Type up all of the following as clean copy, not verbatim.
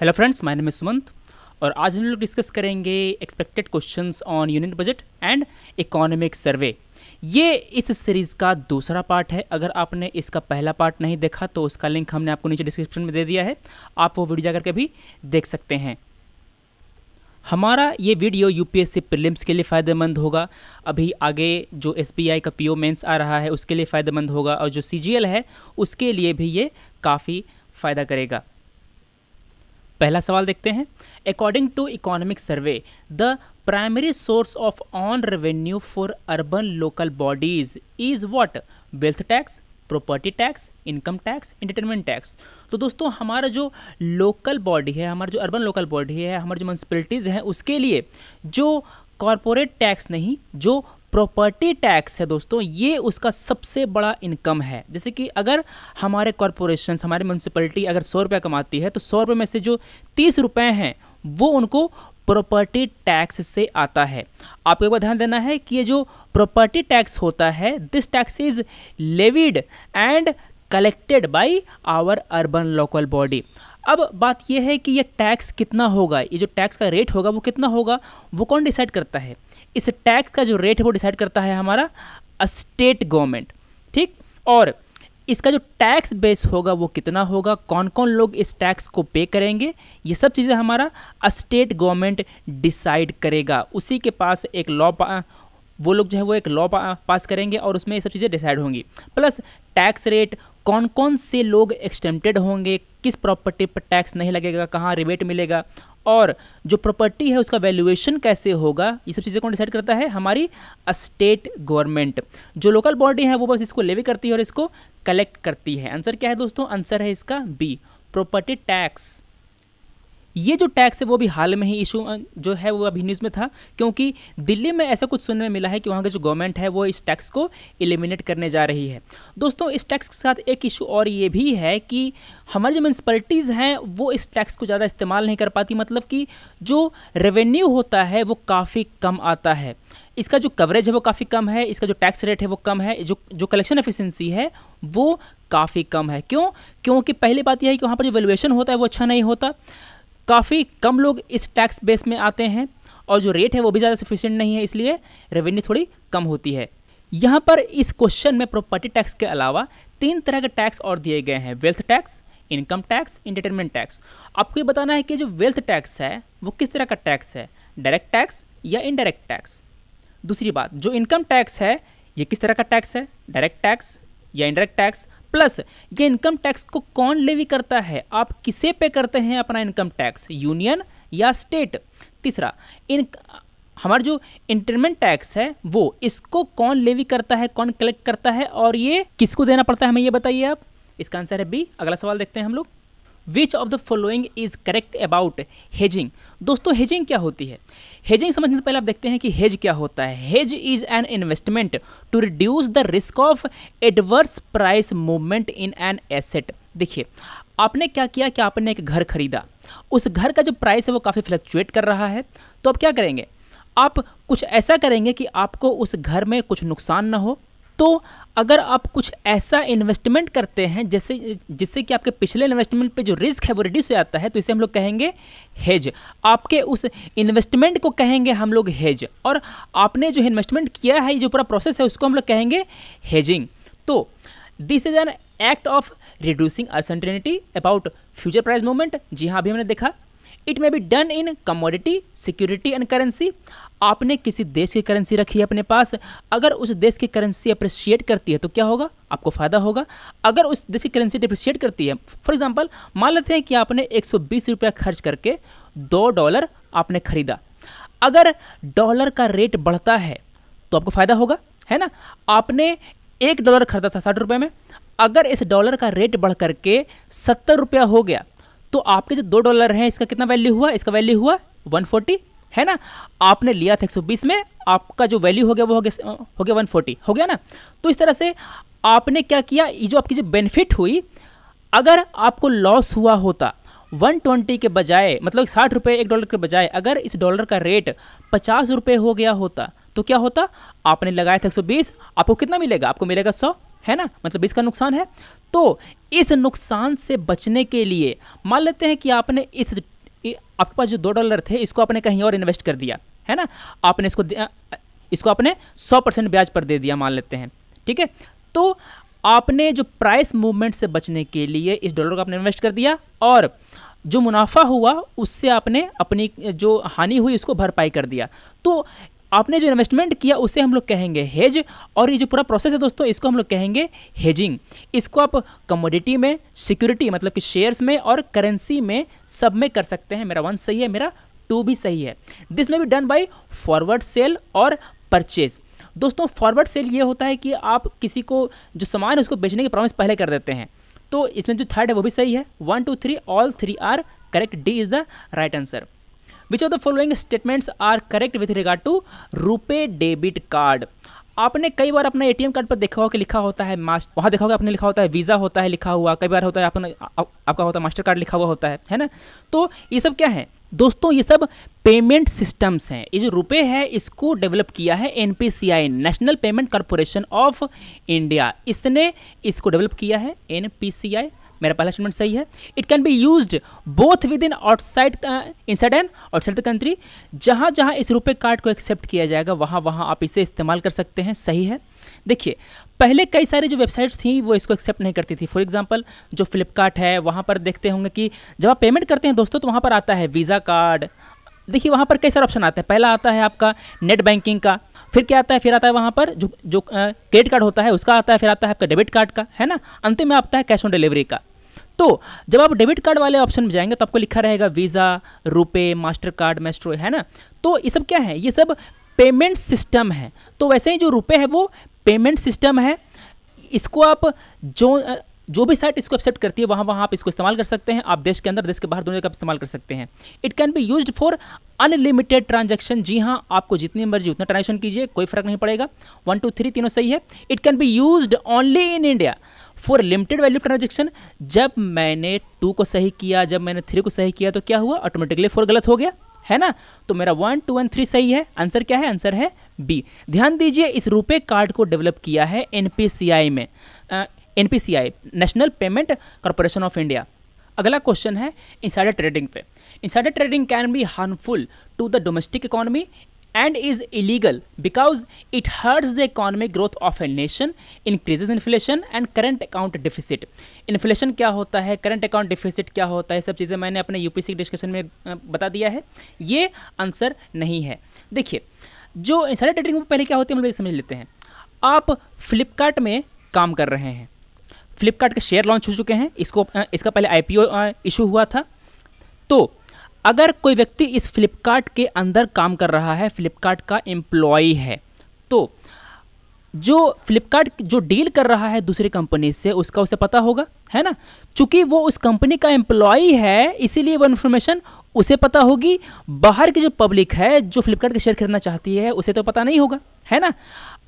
Hello friends, my name is Sumant और आज हम लोग डिस्कस करेंगे expected questions on unit budget and economic survey. ये इस सीरीज़ का दूसरा पार्ट है। अगर आपने इसका पहला पार्ट नहीं देखा तो उसका लिंक हमने आपको नीचे डिस्क्रिप्शन में दे दिया है, आप वो वीडियो जाकर के भी देख सकते हैं। हमारा ये वीडियो यूपीएससी प्रीलिम्स के लिए फ़ायदेमंद होगा। अभी आगे जो एसबीआई का पीओ मेंस आ रहा है उसके लिए फ़ायदेमंद होगा और जो सीजीएल है उसके लिए भी ये काफ़ी फ़ायदा करेगा। पहला सवाल देखते हैं। According to economic survey, the primary source of on revenue for urban local bodies is what? Wealth tax, property tax, income tax, entertainment tax. तो दोस्तों हमारा जो लोकल बॉडी है, हमारा जो अर्बन लोकल बॉडी है, हमारी जो म्यूनसिपैलिटीज़ हैं उसके लिए जो कॉरपोरेट टैक्स नहीं, जो प्रॉपर्टी टैक्स है दोस्तों, ये उसका सबसे बड़ा इनकम है। जैसे कि अगर हमारे कॉरपोरेशन, हमारी म्यूनसिपैलिटी अगर 100 रुपये कमाती है तो 100 रुपये में से जो 30 रुपये हैं वो उनको प्रॉपर्टी टैक्स से आता है। आपको एक बार ध्यान देना है कि ये जो प्रॉपर्टी टैक्स होता है, this tax is levied and collected by our urban local body. अब बात यह है कि ये टैक्स कितना होगा, ये जो टैक्स का रेट होगा वो कितना होगा, वो कौन डिसाइड करता है? इस टैक्स का जो रेट है वो डिसाइड करता है हमारा स्टेट गवर्नमेंट, ठीक। और इसका जो टैक्स बेस होगा वो कितना होगा, कौन कौन लोग इस टैक्स को पे करेंगे, ये सब चीज़ें हमारा स्टेट गवर्नमेंट डिसाइड करेगा। उसी के पास एक लॉ, वो लोग जो है वो एक लॉ पास करेंगे और उसमें ये सब चीज़ें डिसाइड होंगी। प्लस टैक्स रेट, कौन कौन से लोग एक्सटेम्प्टेड होंगे, किस प्रॉपर्टी पर टैक्स नहीं लगेगा, कहाँ रिबेट मिलेगा, और जो प्रॉपर्टी है उसका वैल्यूएशन कैसे होगा, ये सब चीज़ें कौन डिसाइड करता है? हमारी स्टेट गवर्नमेंट। जो लोकल बॉडी है वो बस इसको लेवी करती है और इसको कलेक्ट करती है। आंसर क्या है दोस्तों? आंसर है इसका बी, प्रॉपर्टी टैक्स। ये जो टैक्स है वो भी हाल में ही इशू जो है वो अभी न्यूज़ में था, क्योंकि दिल्ली में ऐसा कुछ सुनने में मिला है कि वहाँ की जो गवर्नमेंट है वो इस टैक्स को एलिमिनेट करने जा रही है। दोस्तों इस टैक्स के साथ एक इशू और ये भी है कि हमारी जो म्यूनसिपैलिटीज़ हैं वो इस टैक्स को ज़्यादा इस्तेमाल नहीं कर पाती, मतलब कि जो रेवेन्यू होता है वो काफ़ी कम आता है, इसका जो कवरेज है वो काफ़ी कम है, इसका जो टैक्स रेट है वो कम है, जो कलेक्शन एफिशिएंसी है वो काफ़ी कम है। क्यों? क्योंकि पहली बात यह है कि वहाँ पर जो वैल्यूएशन होता है वो अच्छा नहीं होता, काफ़ी कम लोग इस टैक्स बेस में आते हैं और जो रेट है वो भी ज़्यादा सफिशिएंट नहीं है, इसलिए रेवेन्यू थोड़ी कम होती है। यहाँ पर इस क्वेश्चन में प्रॉपर्टी टैक्स के अलावा 3 तरह के टैक्स और दिए गए हैं, wealth tax, income tax, entertainment tax. आपको ये बताना है कि जो वेल्थ टैक्स है वो किस तरह का टैक्स है, डायरेक्ट टैक्स या इनडायरेक्ट टैक्स। दूसरी बात, जो इनकम टैक्स है ये किस तरह का टैक्स है, डायरेक्ट टैक्स या इनडायरेक्ट टैक्स। प्लस ये इनकम टैक्स को कौन लेवी करता है, आप किसे पे करते हैं अपना इनकम टैक्स, यूनियन या स्टेट। तीसरा, हमारा जो एंटरटेनमेंट टैक्स है वो इसको कौन लेवी करता है, कौन कलेक्ट करता है और ये किसको देना पड़ता है, हमें ये बताइए आप। इसका आंसर है बी। अगला सवाल देखते हैं हम लोग। विच of the following is correct about hedging? दोस्तों हेजिंग क्या होती है? हेजिंग समझने से पहले आप देखते हैं कि हेज क्या होता है। Hedge is an investment to reduce the risk of adverse price movement in an asset. देखिए आपने क्या किया कि आपने एक घर खरीदा, उस घर का जो प्राइस है वो काफ़ी फ्लक्चुएट कर रहा है, तो अब क्या करेंगे, आप कुछ ऐसा करेंगे कि आपको उस घर में कुछ नुकसान ना हो। तो अगर आप कुछ ऐसा इन्वेस्टमेंट करते हैं जिससे कि आपके पिछले इन्वेस्टमेंट पे जो रिस्क है वो रिड्यूस हो जाता है, तो इसे हम लोग कहेंगे हेज। आपके उस इन्वेस्टमेंट को कहेंगे हम लोग हेज, और आपने जो इन्वेस्टमेंट किया है, जो पूरा प्रोसेस है उसको हम लोग कहेंगे हेजिंग। तो this is an act of reducing uncertainty about future price movement. जी हाँ, अभी हमने देखा। It may be done in commodity, security and currency. आपने किसी देश की करेंसी रखी है अपने पास, अगर उस देश की करेंसी अप्रिशिएट करती है तो क्या होगा, आपको फ़ायदा होगा। अगर उस देश की करेंसी डिप्रिशिएट करती है, फॉर एग्जांपल मान लेते हैं कि आपने 120 रुपया खर्च करके $2 आपने खरीदा, अगर डॉलर का रेट बढ़ता है तो आपको फ़ायदा होगा, है ना। आपने $1 खरीदा था 60 रुपये में, अगर इस डॉलर का रेट बढ़ करके 70 रुपया हो गया तो आपके जो $2 हैं इसका कितना वैल्यू हुआ, इसका वैल्यू हुआ 140, है ना। आपने लिया था 120 में, आपका जो वैल्यू हो गया वो हो गया 140, हो गया ना। तो इस तरह से आपने क्या किया, ये जो आपकी जो बेनिफिट हुई, अगर आपको लॉस हुआ होता 120 के बजाय, मतलब 60 रुपये $1 के बजाय अगर इस डॉलर का रेट 50 रुपये हो गया होता तो क्या होता, आपने लगाया था 120, आपको कितना मिलेगा, आपको मिलेगा 100, है ना, मतलब 20 का नुकसान है। तो इस नुकसान से बचने के लिए मान लेते हैं कि आपने इस आपके पास जो $2 थे इसको आपने कहीं और इन्वेस्ट कर दिया, है ना, आपने इसको आपने 100% ब्याज पर दे दिया मान लेते हैं, ठीक है। तो आपने जो प्राइस मूवमेंट से बचने के लिए इस डॉलर को आपने इन्वेस्ट कर दिया और जो मुनाफा हुआ उससे आपने अपनी जो हानि हुई उसको भरपाई कर दिया। तो आपने जो इन्वेस्टमेंट किया उसे हम लोग कहेंगे हेज, और ये जो पूरा प्रोसेस है दोस्तों इसको हम लोग कहेंगे हेजिंग। इसको आप कमोडिटी में, सिक्योरिटी मतलब कि शेयर्स में और करेंसी में सब में कर सकते हैं। मेरा 1 सही है, मेरा 2 भी सही है। This may be done by forward sale और परचेज। दोस्तों फॉरवर्ड सेल ये होता है कि आप किसी को जो सामान है उसको बेचने की प्रॉमिस पहले कर देते हैं। तो इसमें जो थर्ड है वो भी सही है। 1 2 3 all 3 are correct. D is the right answer. Which of the following statements are correct with regard to RuPay debit card. आपने कई बार अपना एटीएम कार्ड पर देखा होगा कि लिखा होता है वहाँ देखा होगा आपने लिखा होता है वीज़ा होता है लिखा हुआ, कई बार होता है आपका होता है मास्टर कार्ड लिखा हुआ होता है ना। तो ये सब क्या है दोस्तों, ये सब पेमेंट सिस्टम्स हैं। ये जो रुपए है इसको डेवलप किया है NPCI, National Payment Corporation of India, इसने इसको डेवलप किया है एनपीसीआई। मेरा पहला स्टेटमेंट सही है। It can be used both with in outside inside and outside the country. जहाँ जहाँ इस रुपए कार्ड को एक्सेप्ट किया जाएगा वहाँ वहाँ आप इसे इस्तेमाल कर सकते हैं, सही है। देखिए पहले कई सारी जो वेबसाइट्स थी वो इसको एक्सेप्ट नहीं करती थी। फॉर एग्जांपल जो फ्लिपकार्ट है वहाँ पर देखते होंगे कि जब आप पेमेंट करते हैं दोस्तों तो वहाँ पर आता है वीज़ा कार्ड। देखिए वहाँ पर कई सारे ऑप्शन आते हैं। पहला आता है आपका नेट बैंकिंग का, फिर क्या आता है, फिर आता है वहाँ पर जो क्रेडिट कार्ड होता है उसका आता है, फिर आता है आपका डेबिट कार्ड का, है ना, अंतिम में आता है कैश ऑन डिलीवरी का। तो जब आप डेबिट कार्ड वाले ऑप्शन में जाएंगे तो आपको लिखा रहेगा visa, RuPay, master card, Maestro, है ना। तो ये सब क्या है, ये सब पेमेंट सिस्टम है। तो वैसे ही जो रुपए है वो पेमेंट सिस्टम है। इसको आप जो भी साइट इसको एक्सेप्ट करती है वहाँ वहाँ आप इसको इस्तेमाल कर सकते हैं। आप देश के अंदर देश के बाहर दोनों जगह आप इस्तेमाल कर सकते हैं। It can be used for unlimited transaction. जी हाँ, आपको जितनी मर्जी उतना ट्रांजैक्शन कीजिए, कोई फर्क नहीं पड़ेगा। 1 2 3 तीनों सही है। It can be used only in India for limited value transaction. जब मैंने 2 को सही किया, जब मैंने 3 को सही किया तो क्या हुआ, ऑटोमेटिकली 4 गलत हो गया, है ना। तो मेरा 1 2 एंड 3 सही है। आंसर क्या है, आंसर है बी। ध्यान दीजिए इस रुपे कार्ड को डेवलप किया है एनपीसीआई में, NPCI National Payment Corporation of India. अगला क्वेश्चन है इनसाइडर ट्रेडिंग पे। Insider trading can be harmful to the domestic economy and is illegal because it hurts the economic growth of a nation, increases inflation and current account deficit। Inflation क्या होता है, current account deficit क्या होता है, सब चीज़ें मैंने अपने यूपीएससी डिस्कशन में बता दिया है। ये आंसर नहीं है। देखिए जो इनसाइडर ट्रेडिंग में पहले क्या होती है हम लोग समझ लेते हैं। आप फ्लिपकार्ट में काम कर रहे हैं, फ्लिपकार्ट के शेयर लॉन्च हो चुके हैं, इसका पहले आईपीओ इशू हुआ था। तो अगर कोई व्यक्ति इस फ्लिपकार्ट के अंदर काम कर रहा है, फ्लिपकार्ट का एम्प्लॉय है, तो जो फ्लिपकार्ट जो डील कर रहा है दूसरी कंपनी से उसका उसे पता होगा, है ना। चूंकि वो उस कंपनी का एम्प्लॉय है इसीलिए वो इन्फॉर्मेशन उसे पता होगी। बाहर की जो पब्लिक है जो फ्लिपकार्ट के शेयर खरीदना चाहती है उसे तो पता नहीं होगा, है ना।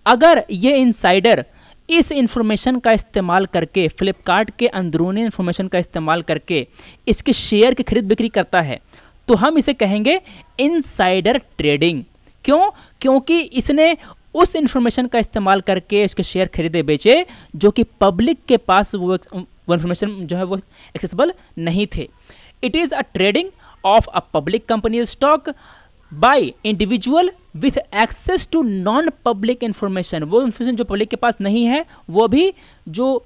अगर ये इनसाइडर इस इंफॉर्मेशन का इस्तेमाल करके, फ्लिपकार्ट के अंदरूनी इंफॉर्मेशन का इस्तेमाल करके इसके शेयर की खरीद बिक्री करता है तो हम इसे कहेंगे इनसाइडर ट्रेडिंग। क्यों? क्योंकि इसने उस इंफॉर्मेशन का इस्तेमाल करके इसके शेयर खरीदे बेचे जो कि पब्लिक के पास वो इंफॉर्मेशन जो है वो एक्सेसिबल नहीं थे। It is a trading of a public company stock by individual with access to non public information. वो इंफॉर्मेशन जो पब्लिक के पास नहीं है वो भी जो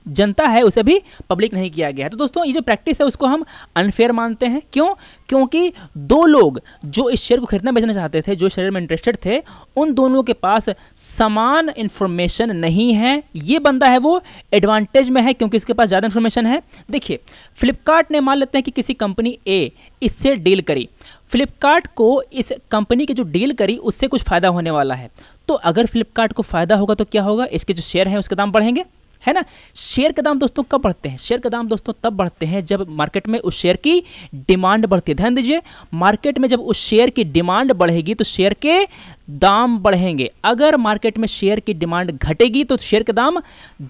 जनता है उसे भी पब्लिक नहीं किया गया है। तो दोस्तों ये जो प्रैक्टिस है उसको हम अनफेयर मानते हैं। क्यों? क्योंकि दो लोग जो इस शेयर को खरीदना बेचना चाहते थे, जो शेयर में इंटरेस्टेड थे, उन दोनों के पास समान इंफॉर्मेशन नहीं है। ये बंदा है वो एडवांटेज में है क्योंकि इसके पास ज़्यादा इंफॉर्मेशन है। देखिए फ्लिपकार्ट ने मान लेते हैं कि किसी कंपनी ए इससे डील करी, फ्लिपकार्ट को इस कंपनी की जो डील करी उससे कुछ फ़ायदा होने वाला है। तो अगर फ्लिपकार्ट को फ़ायदा होगा तो क्या होगा, इसके जो शेयर हैं उसके दाम बढ़ेंगे, है ना। शेयर के दाम दोस्तों कब बढ़ते हैं? शेयर के दाम दोस्तों तब बढ़ते हैं जब मार्केट में उस शेयर की डिमांड बढ़ती है। ध्यान दीजिए, मार्केट में जब उस शेयर की डिमांड बढ़ेगी तो शेयर के दाम बढ़ेंगे। अगर मार्केट में शेयर की डिमांड घटेगी तो शेयर के दाम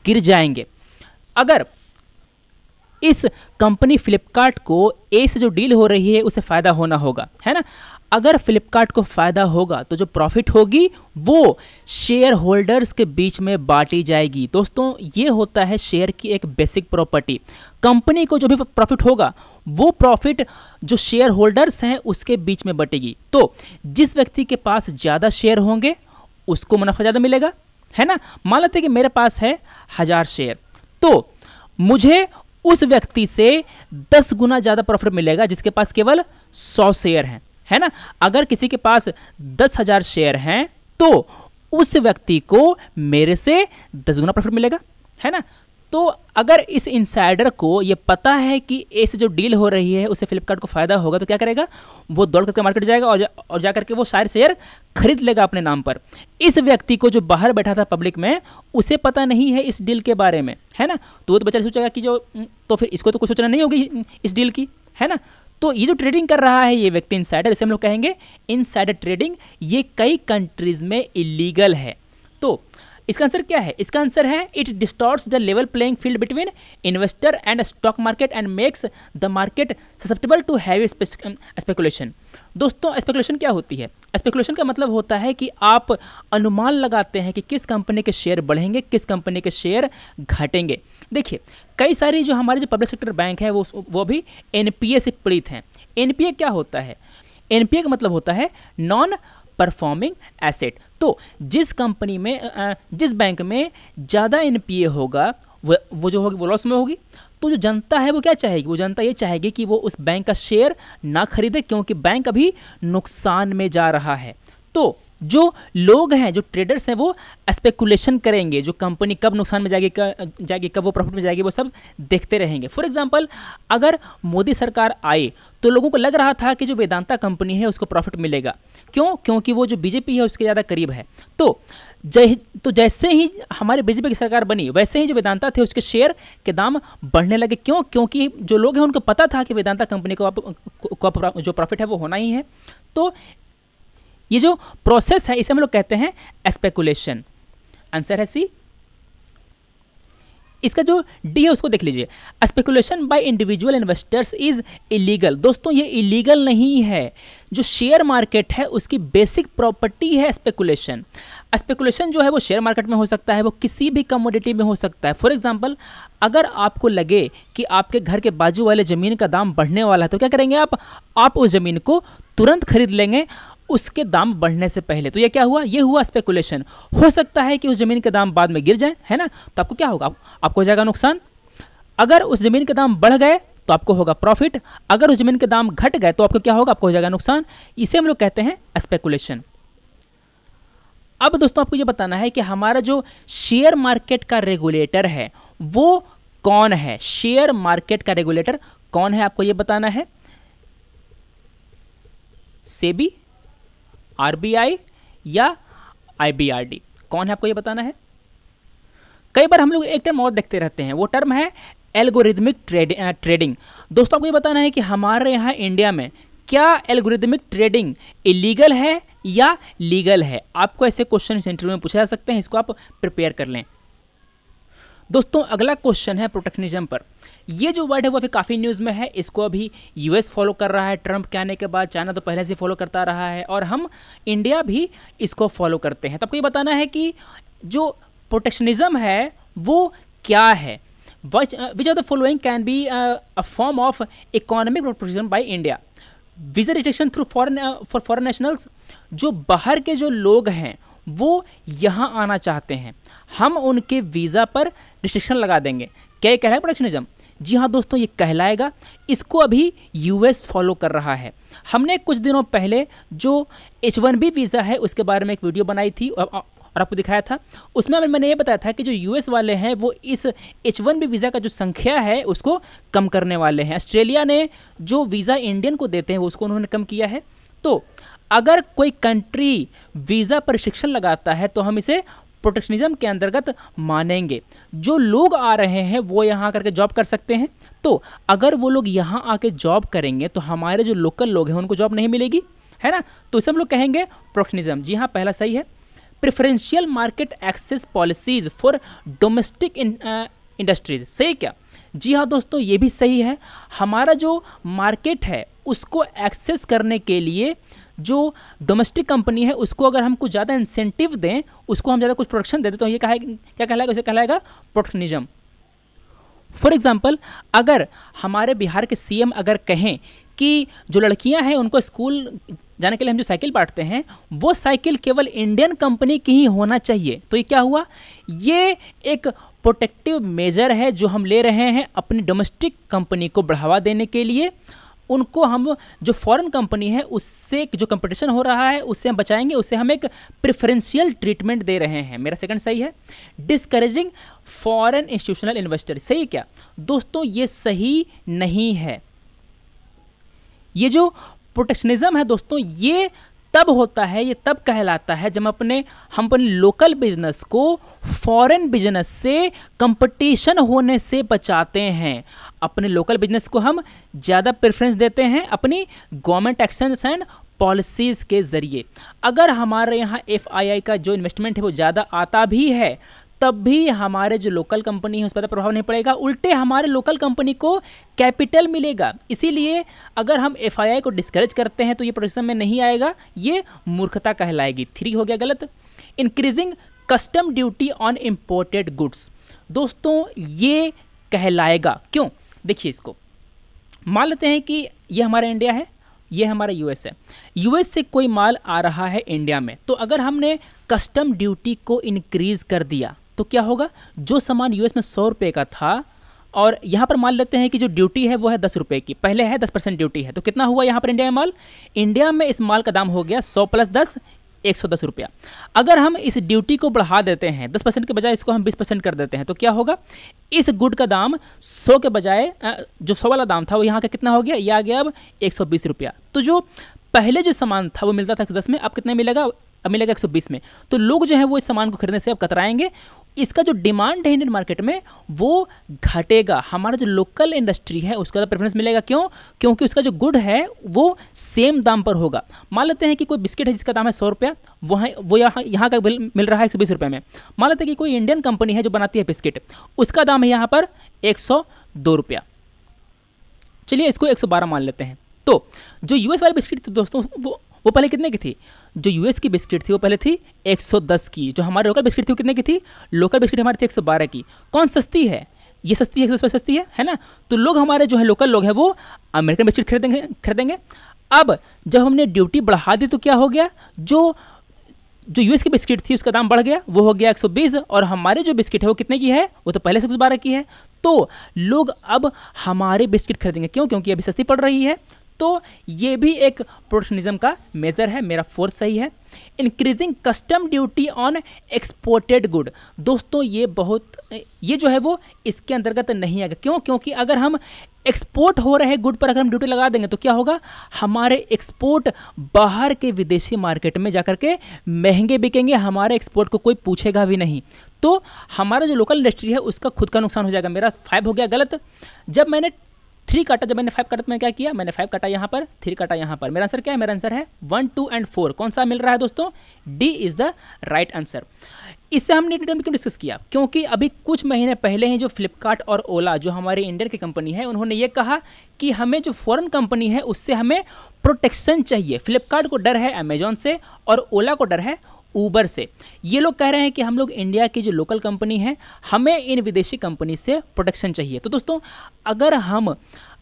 गिर जाएंगे। अगर इस कंपनी फ्लिपकार्ट को ए से जो डील हो रही है उसे फ़ायदा होना होगा, है ना। अगर फ्लिपकार्ट को फ़ायदा होगा तो जो प्रॉफिट होगी वो शेयर होल्डर्स के बीच में बांटी जाएगी। दोस्तों ये होता है शेयर की एक बेसिक प्रॉपर्टी। कंपनी को जो भी प्रॉफिट होगा वो प्रॉफिट जो शेयर होल्डर्स हैं उसके बीच में बटेगी। तो जिस व्यक्ति के पास ज़्यादा शेयर होंगे उसको मुनाफा ज़्यादा मिलेगा, है ना। मान लेते हैं कि मेरे पास है 1000 शेयर, तो मुझे उस व्यक्ति से 10 गुना ज़्यादा प्रॉफिट मिलेगा जिसके पास केवल 100 शेयर हैं, है ना। अगर किसी के पास 10,000 शेयर हैं तो उस व्यक्ति को मेरे से 10 गुना प्रॉफिट मिलेगा, है ना। तो अगर इस इनसाइडर को ये पता है कि ऐसे जो डील हो रही है उससे फ्लिपकार्ट को फायदा होगा तो क्या करेगा, वो दौड़ करके मार्केट जाएगा और जा करके वो सारे शेयर खरीद लेगा अपने नाम पर। इस व्यक्ति को जो बाहर बैठा था पब्लिक में उसे पता नहीं है इस डील के बारे में, है ना। तो वो तो बेचारा सोचेगा कि जो तो फिर इसको तो कुछ सोचना नहीं होगी इस डील की, है ना। तो ये जो ट्रेडिंग कर रहा है ये व्यक्ति इनसाइडर, इसे हम लोग कहेंगे इनसाइडर ट्रेडिंग। ये कई कंट्रीज में इलीगल है। तो इसका आंसर क्या है, इसका आंसर है it distorts the level playing field between investor and stock market and makes the market susceptible to heavy speculation. दोस्तों स्पेकुलेशन क्या होती है, स्पेकुलेशन का मतलब होता है कि आप अनुमान लगाते हैं कि किस कंपनी के शेयर बढ़ेंगे, किस कंपनी के शेयर घटेंगे। देखिए कई सारी जो हमारे जो पब्लिक सेक्टर बैंक है वो भी एनपीए से पीड़ित हैं। एनपीए क्या होता है, एनपीए का मतलब होता है नॉन परफॉर्मिंग एसेट। तो जिस कंपनी में जिस बैंक में ज़्यादा एनपीए होगा वो जो होगी वो लॉस में होगी। तो जो जनता है वो क्या चाहेगी, वो जनता ये चाहेगी कि वो उस बैंक का शेयर ना खरीदे क्योंकि बैंक अभी नुकसान में जा रहा है। तो जो लोग हैं, जो ट्रेडर्स हैं, वो स्पेकुलेशन करेंगे, जो कंपनी कब नुकसान में जाएगी कब वो प्रॉफिट में जाएगी वो सब देखते रहेंगे। फॉर एग्जांपल अगर मोदी सरकार आए तो लोगों को लग रहा था कि जो वेदांता कंपनी है उसको प्रॉफिट मिलेगा, क्यों, क्योंकि वो जो बीजेपी है उसके ज़्यादा करीब है। तो जैसे ही हमारे बीजेपी की सरकार बनी वैसे ही जो वेदांता थे उसके शेयर के दाम बढ़ने लगे। क्यों, क्योंकि जो लोग हैं उनको पता था कि वेदांता कंपनी को जो प्रॉफिट है वो होना ही है। तो ये जो प्रोसेस है इसे हम लोग कहते हैं स्पेकुलेशन। आंसर है सी। इसका जो डी है उसको देख लीजिए, speculation by individual investors is illegal. दोस्तों ये इलीगल नहीं है। जो शेयर मार्केट है उसकी बेसिक प्रॉपर्टी है स्पेकुलेशन। स्पेकुलेशन जो है वो शेयर मार्केट में हो सकता है, वो किसी भी कमोडिटी में हो सकता है। फॉर एग्जांपल अगर आपको लगे कि आपके घर के बाजू वाले ज़मीन का दाम बढ़ने वाला है तो क्या करेंगे आप उस ज़मीन को तुरंत खरीद लेंगे उसके दाम बढ़ने से पहले। तो ये क्या हुआ, ये हुआ स्पेकुलेशन। हो सकता है कि उस ज़मीन के दाम बाद में गिर जाए, है ना, तो आपको क्या होगा, आपको हो जाएगा नुकसान। अगर उस ज़मीन के दाम बढ़ गए तो आपको होगा प्रॉफिट, अगर उस ज़मीन के दाम घट गए तो आपको क्या होगा, आपको हो जाएगा नुकसान। इसे हम लोग कहते हैं स्पेकुलेशन। अब दोस्तों आपको ये बताना है कि हमारा जो शेयर मार्केट का रेगुलेटर है वो कौन है। शेयर मार्केट का रेगुलेटर कौन है आपको ये बताना है। सेबी, आरबीआई या आईबीआरडी, कौन है आपको ये बताना है। कई बार हम लोग एक टर्म और देखते रहते हैं, वो टर्म है एल्गोरिथमिक ट्रेडिंग। दोस्तों आपको ये बताना है कि हमारे यहाँ इंडिया में क्या एल्गोरिथमिक ट्रेडिंग इलीगल है या लीगल है। आपको ऐसे क्वेश्चन इस इंटरव्यू में पूछे जा सकते हैं, इसको आप प्रिपेयर कर लें। दोस्तों अगला क्वेश्चन है प्रोटेक्शनिज्म पर। ये जो वर्ड है वो अभी काफ़ी न्यूज़ में है, इसको अभी यूएस फॉलो कर रहा है ट्रंप के आने के बाद, चाइना तो पहले से फॉलो करता रहा है और हम इंडिया भी इसको फॉलो करते हैं। तो आपको ये बताना है कि जो प्रोटेक्शनिज्म है वो क्या है। विच of the following can be a form of economic protectionism by India. Visa restriction through for foreign nationals, जो बाहर के जो लोग हैं वो यहाँ आना चाहते हैं, हम उनके वीज़ा पर रिस्ट्रिक्शन लगा देंगे। क्या ये कहलाएगा प्रोटेक्शनिज्म? जी हाँ दोस्तों, ये कहलाएगा। इसको अभी यूएस फॉलो कर रहा है। हमने कुछ दिनों पहले जो H1B वीज़ा है उसके बारे में एक वीडियो बनाई थी और आपको दिखाया था। उसमें मैंने ये बताया था कि जो यूएस वाले हैं वो इस H1B वीज़ा का जो संख्या है उसको कम करने वाले हैं। ऑस्ट्रेलिया ने जो वीज़ा इंडियन को देते हैं उसको उन्होंने कम किया है। तो अगर कोई कंट्री वीज़ा पर रिस्ट्रिक्शन लगाता है तो हम इसे प्रोटेक्शनिज्म के अंतर्गत मानेंगे। जो लोग आ रहे हैं वो यहाँ आकर के जॉब कर सकते हैं, तो अगर वो लोग यहाँ आके जॉब करेंगे तो हमारे जो लोकल लोग हैं उनको जॉब नहीं मिलेगी, है ना। तो इसे हम लोग कहेंगे प्रोटेक्शनिज्म। जी हाँ, पहला सही है। Preferential market access policies for domestic industries, सही क्या? जी हाँ दोस्तों, ये भी सही है। हमारा जो मार्केट है उसको एक्सेस करने के लिए जो डोमेस्टिक कंपनी है उसको अगर हम कुछ ज़्यादा इंसेंटिव दें, उसको हम ज़्यादा कुछ प्रोटेक्शन दे दें तो ये क्या कहलाएगा, उसे कहलाएगा प्रोटेक्शनिज्म। फॉर एग्जाम्पल, अगर हमारे बिहार के सीएम अगर कहें कि जो लड़कियां हैं उनको स्कूल जाने के लिए हम जो साइकिल बांटते हैं वो साइकिल केवल इंडियन कंपनी की ही होना चाहिए, तो ये क्या हुआ, ये एक प्रोटेक्टिव मेजर है जो हम ले रहे हैं अपनी डोमेस्टिक कंपनी को बढ़ावा देने के लिए। उनको हम जो फॉरेन कंपनी है उससे जो कंपटीशन हो रहा है उससे हम बचाएंगे, उससे हम एक प्रेफरेंशियल ट्रीटमेंट दे रहे हैं। मेरा सेकंड सही है। डिस्करेजिंग फॉरेन इंस्टीट्यूशनल इन्वेस्टर, सही क्या दोस्तों, ये सही नहीं है। ये जो प्रोटेक्शनिज्म है दोस्तों, ये तब होता है, ये तब कहलाता है जब हम अपने लोकल बिजनेस को फॉरेन बिजनेस से कंपटीशन होने से बचाते हैं। अपने लोकल बिजनेस को हम ज़्यादा प्रेफरेंस देते हैं अपनी गवर्नमेंट एक्शंस एंड पॉलिसीज़ के ज़रिए। अगर हमारे यहाँ FII का जो इन्वेस्टमेंट है वो ज़्यादा आता भी है तब भी हमारे जो लोकल कंपनी है उस पर प्रभाव नहीं पड़ेगा, उल्टे हमारे लोकल कंपनी को कैपिटल मिलेगा। इसीलिए अगर हम FII को डिस्करेज करते हैं तो ये प्रोटेक्शन में नहीं आएगा, ये मूर्खता कहलाएगी। 3 हो गया गलत। Increasing custom duty on imported goods, दोस्तों ये कहलाएगा। क्यों, देखिए इसको मान लेते हैं कि ये हमारा इंडिया है, ये हमारा US है। US से कोई माल आ रहा है इंडिया में, तो अगर हमने कस्टम ड्यूटी को इंक्रीज कर दिया तो क्या होगा, जो सामान US में 100 रुपये का था और यहाँ पर मान लेते हैं कि जो ड्यूटी है वो है 10 रुपये की, पहले है 10% ड्यूटी है, तो कितना हुआ यहाँ पर इंडिया में माल, इंडिया में इस माल का दाम हो गया 100 + 10 110 रुपया। अगर हम इस ड्यूटी को बढ़ा देते हैं 10% के बजाय इसको हम 20% कर देते हैं तो क्या होगा, इस गुड का दाम 100 के बजाय जो 100 वाला दाम था वो यहाँ का कितना हो गया, यह आ गया अब 120 रुपया। तो जो पहले जो सामान था वो मिलता था 110 में, अब कितने मिलेगा, अब मिलेगा 120 में। तो लोग जो है वो इस सामान को खरीदने से अब कतराएंगे, इसका जो डिमांड है इंडियन मार्केट में वो घटेगा। हमारा जो लोकल इंडस्ट्री है उसका प्रेफरेंस मिलेगा, क्यों, क्योंकि उसका जो गुड है वो सेम दाम पर होगा। मान लेते हैं कि कोई बिस्किट है जिसका दाम है 100 रुपया, वो यहाँ का मिल रहा है 120 रुपये में। मान लेते हैं कि कोई इंडियन कंपनी है जो बनाती है बिस्किट, उसका दाम है यहाँ पर 102 रुपया, चलिए इसको 112 मान लेते हैं। तो जो US वाली बिस्किट थी दोस्तों वो पहले कितने की थी, जो US की बिस्किट थी वो पहले थी 110 की, जो हमारे लोकल बिस्किट थी वो कितने की थी, लोकल बिस्किट हमारी थी 112 की। कौन सस्ती है, ये सस्ती है, 110 सस्ती है ना। तो लोग हमारे जो है लोकल लोग हैं वो अमेरिकन बिस्किट खरीदेंगे। अब जब हमने ड्यूटी बढ़ा दी तो क्या हो गया, जो US की बिस्किट थी उसका दाम बढ़ गया, वो हो गया 120, और हमारे जो बिस्किट है वो कितने की है, वो तो पहले से 112 की है। तो लोग अब हमारे बिस्किट खरीदेंगे, क्यों, क्योंकि अभी सस्ती पड़ रही है। तो ये भी एक प्रोटेक्शनिज्म का मेजर है, मेरा 4th सही है। Increasing custom duty on exported good, दोस्तों ये जो है वो इसके अंतर्गत नहीं आएगा। क्यों, क्योंकि अगर हम एक्सपोर्ट हो रहे गुड पर अगर हम ड्यूटी लगा देंगे तो क्या होगा, हमारे एक्सपोर्ट बाहर के विदेशी मार्केट में जाकर के महंगे बिकेंगे, हमारे एक्सपोर्ट को कोई पूछेगा भी नहीं। तो हमारा जो लोकल इंडस्ट्री है उसका खुद का नुकसान हो जाएगा। मेरा 5 हो गया गलत। जब मैंने 3 काटा, जब मैंने 5 काटा तो मैंने क्या किया, मैंने 5 काटा यहाँ पर, 3 काटा यहाँ पर। मेरा आंसर क्या है, मेरा आंसर है 1, 2 एंड 4। कौन सा मिल रहा है दोस्तों, D is the right answer. इससे हमने डिटेल में क्यों डिस्कस किया, क्योंकि अभी कुछ महीने पहले ही जो फ्लिपकार्ट और ओला जो हमारी इंडियन की कंपनी है उन्होंने ये कहा कि हमें जो फॉरेन कंपनी है उससे हमें प्रोटेक्शन चाहिए। फ्लिपकार्ट को डर है अमेजॉन से और ओला को डर है ऊबर से। ये लोग कह रहे हैं कि हम लोग इंडिया की जो लोकल कंपनी है हमें इन विदेशी कंपनी से प्रोटेक्शन चाहिए। तो दोस्तों अगर हम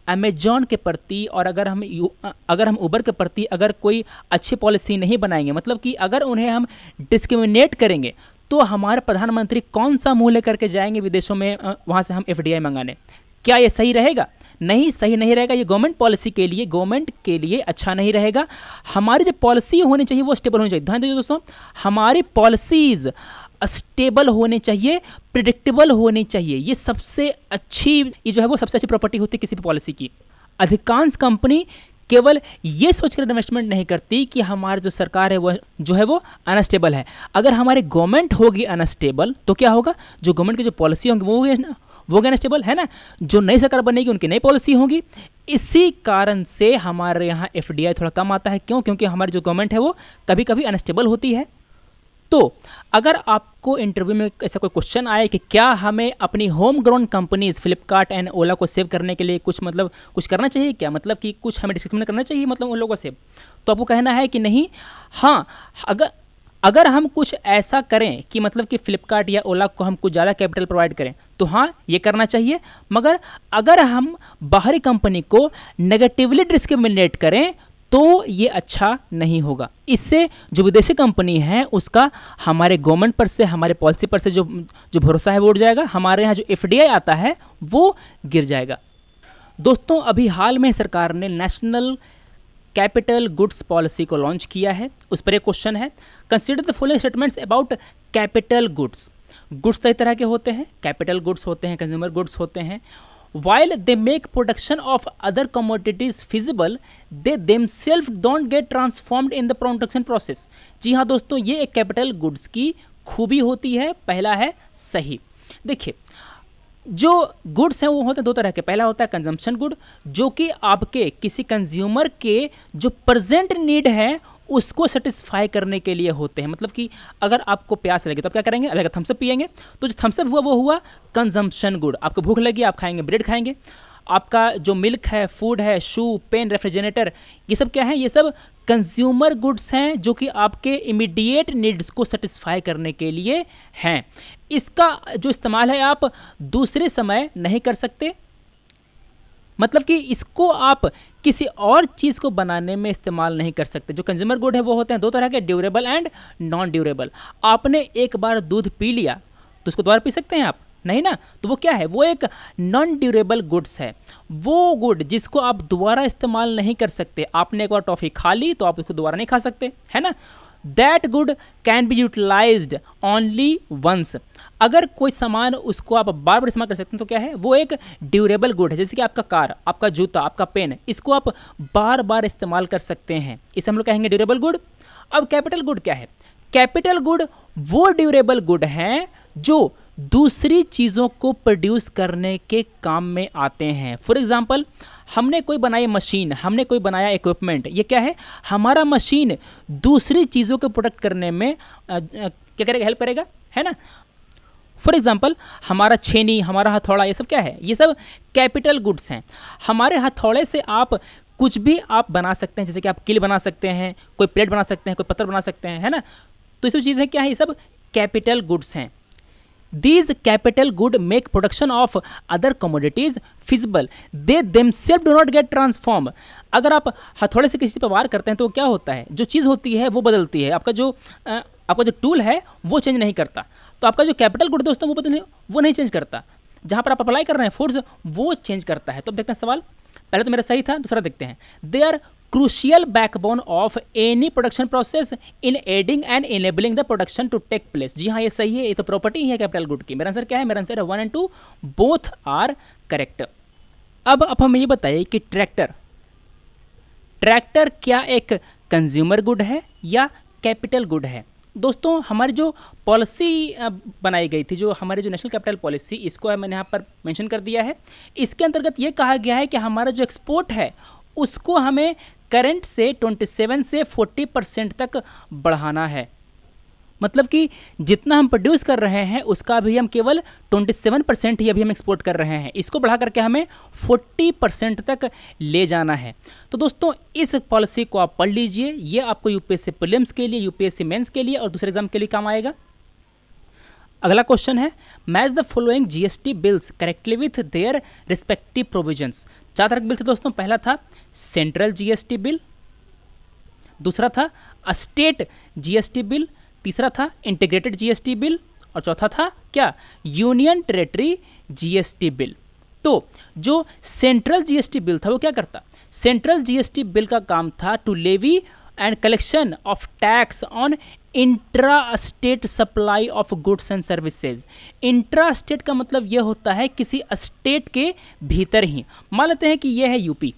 अमेजॉन के प्रति और अगर हम ऊबर के प्रति अगर कोई अच्छी पॉलिसी नहीं बनाएंगे, मतलब कि अगर उन्हें हम डिस्क्रिमिनेट करेंगे, तो हमारे प्रधानमंत्री कौन सा मुंह लेकर के जाएंगे विदेशों में वहाँ से हम FDI मंगाने। क्या ये सही रहेगा, नहीं, सही नहीं रहेगा। ये गवर्नमेंट के लिए अच्छा नहीं रहेगा। हमारी जो पॉलिसी होनी चाहिए वो स्टेबल होनी चाहिए। ध्यान दीजिए दोस्तों, हमारी पॉलिसीज़ स्टेबल होनी चाहिए, प्रिडिक्टेबल होनी चाहिए। ये सबसे अच्छी, ये जो है वो सबसे अच्छी प्रॉपर्टी होती है किसी भी पॉलिसी की। अधिकांश कंपनी केवल ये सोचकर इन्वेस्टमेंट नहीं करती कि हमारी जो सरकार है वो जो है वो अनस्टेबल है। अगर हमारी गवर्नमेंट होगी अनस्टेबल तो क्या होगा, जो गवर्नमेंट की जो पॉलिसी होंगी वो अनस्टेबल है ना, जो नई सरकार बनेगी उनकी नई पॉलिसी होगी। इसी कारण से हमारे यहाँ FDI थोड़ा कम आता है। क्यों, क्योंकि हमारी जो गवर्नमेंट है वो कभी कभी अनस्टेबल होती है। तो अगर आपको इंटरव्यू में ऐसा कोई क्वेश्चन आए कि क्या हमें अपनी home grown companies Flipkart and Ola को सेव करने के लिए कुछ करना चाहिए क्या, मतलब कि कुछ हमें डिस्क्रिमिनेट करना चाहिए मतलब उन लोगों को सेव, तो आपको कहना है कि नहीं। हाँ, अगर हम कुछ ऐसा करें कि मतलब कि फ्लिपकार्ट या ओला को हम कुछ ज़्यादा कैपिटल प्रोवाइड करें तो हाँ ये करना चाहिए, मगर अगर हम बाहरी कंपनी को नेगेटिवली डिस्क्रिमिनेट करें तो ये अच्छा नहीं होगा। इससे जो विदेशी कंपनी है उसका हमारे गवर्नमेंट पर से, हमारे पॉलिसी पर से जो भरोसा है वो उड़ जाएगा, हमारे यहाँ जो FDI आता है वो गिर जाएगा। दोस्तों अभी हाल में सरकार ने नेशनल कैपिटल गुड्स पॉलिसी को लॉन्च किया है। उस पर एक क्वेश्चन है, consider the following statements about capital goods. Goods कई तरह के होते हैं, कैपिटल गुड्स होते हैं, कंज्यूमर गुड्स होते हैं। While they make production of other commodities feasible, they themselves don't get transformed in the production process। जी हाँ दोस्तों, ये एक कैपिटल गुड्स की खूबी होती है। पहला है सही। देखिए जो गुड्स हैं वो होते हैं दो तरह के। पहला होता है कंजम्पशन गुड, जो कि आपके किसी कंज्यूमर के जो प्रेजेंट नीड है उसको सेटिस्फाई करने के लिए होते हैं। मतलब कि अगर आपको प्यास लगी तो आप क्या करेंगे, अगर थम्सअप पिएंगे, तो जो थम्सअप हुआ वो हुआ कंजम्पशन गुड। आपको भूख लगी, आप खाएंगे, ब्रेड खाएंगे। आपका जो मिल्क है, फूड है, शू, पेन, रेफ्रिजरेटर, ये सब क्या है, ये सब कंज्यूमर गुड्स हैं जो कि आपके इमीडिएट नीड्स को सेटिस्फाई करने के लिए हैं। इसका जो इस्तेमाल है आप दूसरे समय नहीं कर सकते। मतलब कि इसको आप किसी और चीज़ को बनाने में इस्तेमाल नहीं कर सकते। जो कंज्यूमर गुड है वो होते हैं दो तरह के, ड्यूरेबल एंड नॉन ड्यूरेबल। आपने एक बार दूध पी लिया तो उसको दोबारा पी सकते हैं आप? नहीं ना। तो वो क्या है, वो एक नॉन ड्यूरेबल गुड्स है। वो गुड जिसको आप दोबारा इस्तेमाल नहीं कर सकते। आपने एक बार टॉफ़ी खा ली तो आप उसको दोबारा नहीं खा सकते, है ना। That good can be utilised only once. अगर कोई सामान उसको आप बार बार इस्तेमाल कर सकते हैं तो क्या है, वो एक ड्यूरेबल गुड है। जैसे कि आपका कार, आपका जूता, आपका पेन, इसको आप बार बार इस्तेमाल कर सकते हैं, इसे हम लोग कहेंगे ड्यूरेबल गुड। अब कैपिटल गुड क्या है, कैपिटल गुड वो ड्यूरेबल गुड हैं जो दूसरी चीज़ों को प्रोड्यूस करने के काम में आते हैं। फॉर एग्जाम्पल, हमने कोई बनाई मशीन, हमने कोई बनाया इक्विपमेंट, ये क्या है, हमारा मशीन दूसरी चीज़ों को प्रोडक्ट करने में क्या करेगा, हेल्प करेगा, है ना। फॉर एग्जाम्पल, हमारा छेनी, हमारा हथौड़ा, ये सब क्या है, ये सब कैपिटल गुड्स हैं। हमारे हथौड़े से आप कुछ भी आप बना सकते हैं, जैसे कि आप किल बना सकते हैं, कोई प्लेट बना सकते हैं, कोई पत्थर बना सकते हैं, है ना। तो ये सब चीज़ें क्या है, ये सब कैपिटल गुड्स हैं। These capital good make production of other commodities feasible. They themselves do not get transformed. अगर आप हथौड़े से किसी पर वार करते हैं तो क्या होता है, जो चीज़ होती है वो बदलती है, आपका जो टूल है वो चेंज नहीं करता। तो आपका जो कैपिटल गुड दोस्तों वो नहीं चेंज करता। जहाँ पर आप अप्लाई कर रहे हैं फोर्स, वो चेंज करता है। तो अब देखते हैं सवाल, पहले तो मेरा सही था, दूसरा देखते हैं। They are crucial backbone of any production process in aiding and enabling the production to take place। जी हाँ ये सही है, ये तो प्रॉपर्टी है कैपिटल गुड की। मेरा आंसर क्या है, मेरा आंसर है 1 and 2 बोथ आर करेक्ट। अब हमें ये बताइए कि ट्रैक्टर क्या एक कंज्यूमर गुड है या कैपिटल गुड है। दोस्तों हमारी जो पॉलिसी बनाई गई थी, जो हमारी जो नेशनल कैपिटल पॉलिसी, इसको मैंने यहाँ पर मेंशन कर दिया है। इसके अंतर्गत ये कहा गया है कि हमारा जो एक्सपोर्ट है उसको हमें करंट से 27 से 40% तक बढ़ाना है। मतलब कि जितना हम प्रोड्यूस कर रहे हैं उसका अभी हम केवल 27% ही अभी हम एक्सपोर्ट कर रहे हैं, इसको बढ़ा करके हमें 40% तक ले जाना है। तो दोस्तों इस पॉलिसी को आप पढ़ लीजिए, ये आपको यूपीएससी प्रीलिम्स के लिए, यूपीएससी मेंस के लिए और दूसरे एग्जाम के लिए काम आएगा। अगला क्वेश्चन है, match the following GST bills correctly with their respective provisions. 4 तरह के बिल थे दोस्तों। पहला था सेंट्रल जीएसटी बिल, दूसरा था स्टेट जीएसटी बिल, तीसरा था इंटीग्रेटेड जीएसटी बिल और चौथा था क्या, यूनियन टेरेटरी जीएसटी बिल। तो जो सेंट्रल जीएसटी बिल था वो क्या करता, सेंट्रल जीएसटी बिल का काम था to levy and collection of tax on intra state supply of goods and services. Intra state का मतलब यह होता है किसी स्टेट के भीतर ही। मान लेते हैं कि यह है यूपी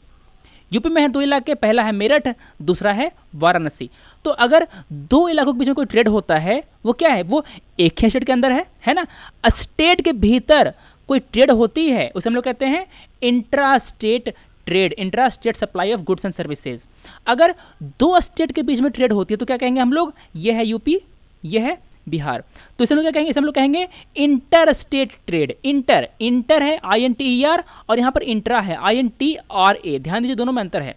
में है 2 इलाके, पहला है मेरठ, दूसरा है वाराणसी। तो अगर 2 इलाकों के बीच में कोई ट्रेड होता है वो क्या है, वो एक ही स्टेट के अंदर है ना। स्टेट के भीतर कोई ट्रेड होती है उसे हम लोग कहते हैं intra state trade, intra state supply of goods and services. अगर 2 स्टेट के बीच में ट्रेड होती है तो क्या कहेंगे हम लोग, ये है यूपी, ये है बिहार। तो इसे हम लोग क्या कहेंगे, इसे हम लोग कहेंगे इंटर स्टेट ट्रेड। इंटर है INTER और यहाँ पर इंट्रा है INTRA। ध्यान दीजिए दोनों में अंतर है।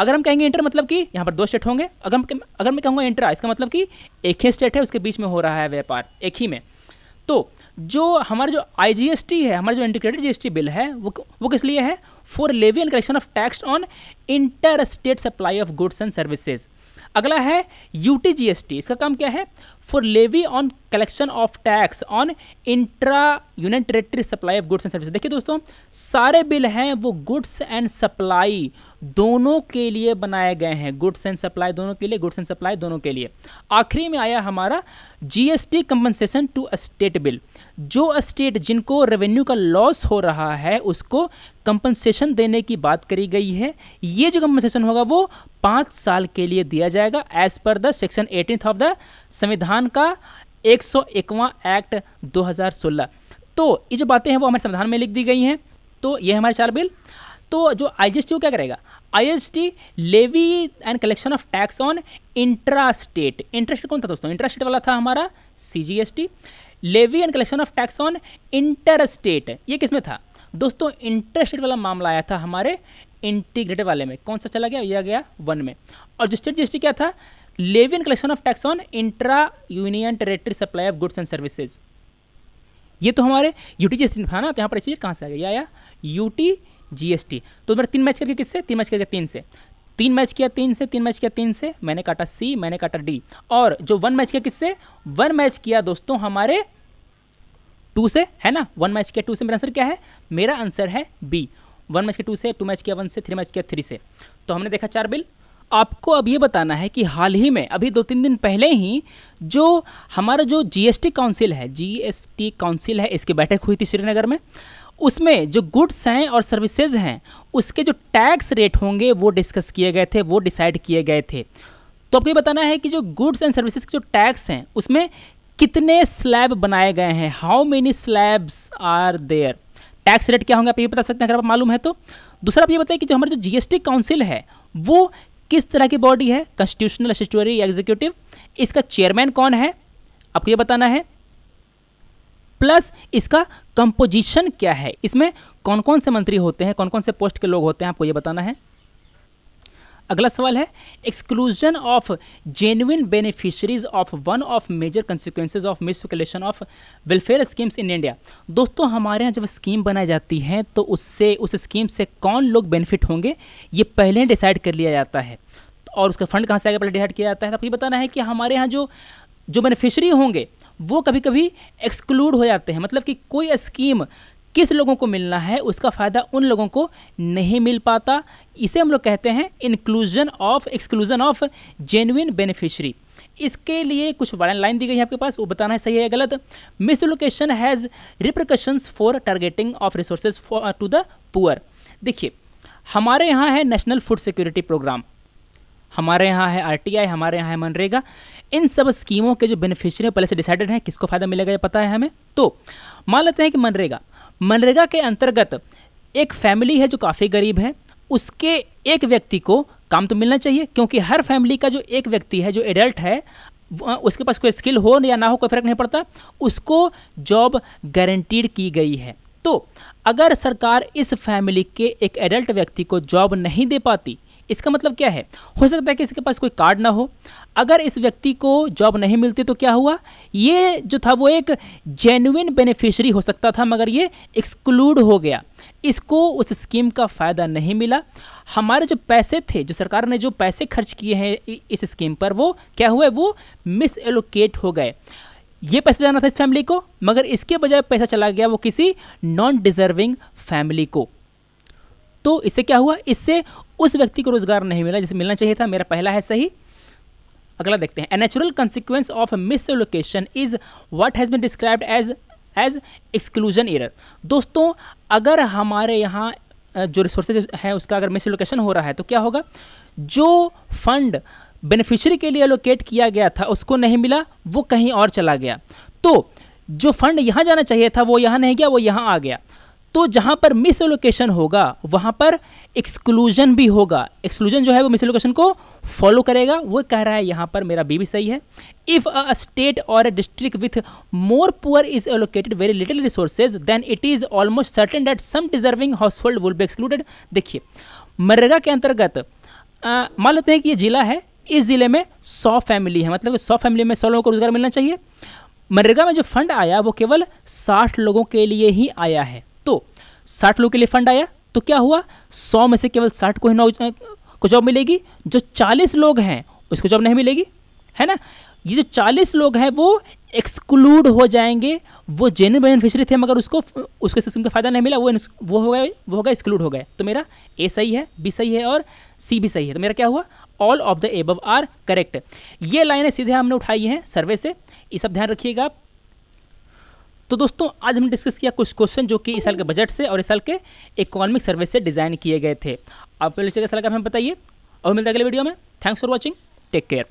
अगर हम कहेंगे इंटर मतलब कि यहाँ पर 2 स्टेट होंगे, अगर मैं कहूँगा इंट्रा, इसका मतलब कि एक ही स्टेट है, उसके बीच में हो रहा है व्यापार एक ही में। तो जो हमारा जो IGST है, हमारा जो इंटीग्रेटेड GST बिल है, वो किस लिए है? For levy and collection of tax on inter state supply of goods and services. अगला है UTGST, इसका काम क्या है? For levy on collection of tax on intra union territory supply of goods and services. देखिए दोस्तों, सारे बिल हैं वो गुड्स एंड सप्लाई दोनों के लिए बनाए गए हैं, गुड्स एंड सप्लाई दोनों के लिए, गुड्स एंड सप्लाई दोनों के लिए। आखिरी में आया हमारा GST compensation to state bill. जो स्टेट जिनको रेवेन्यू का लॉस हो रहा है उसको कंपनसेशन देने की बात करी गई है। ये जो कंपनसेशन होगा वो 5 साल के लिए दिया जाएगा as per the section 18 of the संविधान का 101वां एक्ट 2016। तो ये जो बातें हैं वो हमारे संविधान में लिख दी गई हैं। तो ये हमारे 4 बिल। तो जो IGST वो क्या करेगा? IGST levy and collection of tax on intra state. Intra state कौन था दोस्तों? इंट्रा स्टेट वाला था हमारा CGST। Levy and collection of tax on inter state, ये किस में था दोस्तों? इंटर स्टेट वाला मामला आया था हमारे इंटीग्रेटेड वाले में। कौन सा चला गया? यह गया 1 में। और जो स्टेट GST क्या था? Levy and collection of tax on intra union territory supply of goods and services. ये तो हमारे UTGST था ना, तो यहाँ पर चीज कहाँ से आ गया? या UTGST। तो मेरा 3 मैच करके किससे? 3 मैच करके 3 से। 3 मैच किया 3 से, 3 मैच किया 3 से, मैंने काटा C, मैंने काटा D। और जो 1 मैच किया किससे? 1 मैच किया दोस्तों हमारे 2 से, है ना? 1 मैच किया 2 से। मेरा आंसर क्या है? मेरा आंसर है B। 1 मैच किया 2 से, 2 मैच किया 1 से, 3 मैच किया 3 से। तो हमने देखा 4 बिल। आपको अब ये बताना है कि हाल ही में अभी 2-3 दिन पहले ही जो हमारा जो GST काउंसिल है, इसकी बैठक हुई थी श्रीनगर में। उसमें जो गुड्स हैं और सर्विसेज हैं उसके जो टैक्स रेट होंगे वो डिस्कस किए गए थे, वो डिसाइड किए गए थे। तो आपको ये बताना है कि जो गुड्स एंड सर्विसेज के जो टैक्स हैं उसमें कितने स्लैब बनाए गए हैं, how many slabs are there. Tax rate क्या होंगे आप ये बता सकते हैं अगर आप मालूम है तो। दूसरा आप ये बताइए कि जो हमारा जो GST काउंसिल है वो किस तरह की बॉडी है? Constitutional, statutory, executive. इसका चेयरमैन कौन है आपको ये बताना है, प्लस इसका कंपोजिशन क्या है, इसमें कौन कौन से मंत्री होते हैं, कौन कौन से पोस्ट के लोग होते हैं, आपको ये बताना है। अगला सवाल है exclusion of genuine beneficiaries of one of major consequences of miscalculation of welfare schemes in India. दोस्तों हमारे यहाँ जब स्कीम बनाई जाती है तो उससे उस स्कीम से कौन लोग बेनिफिट होंगे ये पहले डिसाइड कर लिया जाता है, और उसका फंड कहाँ से आएगा पहले डिसाइड किया जाता है। तो आपको ये बताना है कि हमारे यहाँ जो बेनिफिशियरी होंगे वो कभी कभी एक्सक्लूड हो जाते हैं, मतलब कि कोई स्कीम किस लोगों को मिलना है उसका फ़ायदा उन लोगों को नहीं मिल पाता। इसे हम लोग कहते हैं एक्सक्लूजन ऑफ जेन्युइन बेनिफिशियरी। इसके लिए कुछ लाइन दी गई है आपके पास, वो बताना है सही है या गलत। Misallocation has repercussions for targeting of resources to the poor. देखिए हमारे यहाँ है नेशनल फूड सिक्योरिटी प्रोग्राम, हमारे यहाँ है RTI, हमारे यहाँ है मनरेगा। इन सब स्कीमों के जो बेनिफिशियरी पहले से डिसाइडेड हैं, किसको फायदा मिलेगा ये पता है हमें। तो मान लेते हैं कि मनरेगा के अंतर्गत एक फैमिली है जो काफ़ी गरीब है, उसके एक व्यक्ति को काम तो मिलना चाहिए, क्योंकि हर फैमिली का जो एक व्यक्ति है जो एडल्ट है उसके पास कोई स्किल हो या ना हो कोई फर्क नहीं पड़ता, उसको जॉब गारंटीड की गई है। तो अगर सरकार इस फैमिली के एक एडल्ट व्यक्ति को जॉब नहीं दे पाती, इसका मतलब क्या है? हो सकता है कि इसके पास कोई कार्ड ना हो। अगर इस व्यक्ति को जॉब नहीं मिलती तो क्या हुआ? ये जो था वो एक जेन्युइन बेनिफिशियरी हो सकता था, मगर ये एक्सक्लूड हो गया, इसको उस स्कीम का फ़ायदा नहीं मिला। हमारे जो पैसे थे, जो सरकार ने जो पैसे खर्च किए हैं इस स्कीम पर, वो क्या हुआ? वो मिस एलोकेट हो गए। ये पैसा जाना था इस फैमिली को, मगर इसके बजाय पैसा चला गया वो किसी नॉन डिजर्विंग फैमिली को। तो इससे क्या हुआ? इससे उस व्यक्ति को रोजगार नहीं मिला जिसे मिलना चाहिए था। मेरा पहला है सही। अगला देखते हैं। A natural consequence of misallocation is what has been described as exclusion error. दोस्तों अगर हमारे यहाँ जो रिसोर्सेज है उसका अगर मिसएलोकेशन हो रहा है तो क्या होगा? जो फंड बेनिफिशियरी के लिए एलोकेट किया गया था उसको नहीं मिला, वो कहीं और चला गया। तो जो फंड यहाँ जाना चाहिए था वो यहाँ नहीं गया, वो यहाँ आ गया। तो जहाँ पर मिस एलोकेशन होगा वहाँ पर एक्सक्लूजन भी होगा। एक्सक्लूजन जो है वो मिस एलोकेशन को फॉलो करेगा, वो कह रहा है यहाँ पर। मेरा बी भी सही है। If a state or a district with more poor is allocated very little resources then it is almost certain that some deserving household will be excluded. देखिए मनरेगा के अंतर्गत मान लेते हैं कि ये ज़िला है, इस ज़िले में 100 फैमिली है, मतलब 100 फैमिली में 100 लोगों को रोजगार मिलना चाहिए। मनरेगा में जो फंड आया वो केवल 60 लोगों के लिए ही आया है। तो 60 लोगों के लिए फंड आया तो क्या हुआ, 100 में से केवल 60 को जॉब मिलेगी, जो 40 लोग हैं उसको जॉब नहीं मिलेगी, है ना। ये जो 40 लोग हैं वो एक्सक्लूड हो जाएंगे, वो जेन्युइन बेनिफिशियरी थे मगर उसको सिस्टम का फायदा नहीं मिला, वो होगा एक्सक्लूड हो गए। तो मेरा ए सही है, बी सही है और सी भी सही है। तो मेरा क्या हुआ, all of the above are correct. ये लाइनें सीधे हमने उठाई हैं सर्वे से, ये सब ध्यान रखिएगा आप। तो दोस्तों आज हमने डिस्कस किया कुछ क्वेश्चन जो कि इस साल के बजट से और इस साल के इकोनॉमिक सर्वे से डिजाइन किए गए थे। आप पहले कैसा लगा हमें बताइए और मिलता है अगले वीडियो में। Thanks for watching, take care.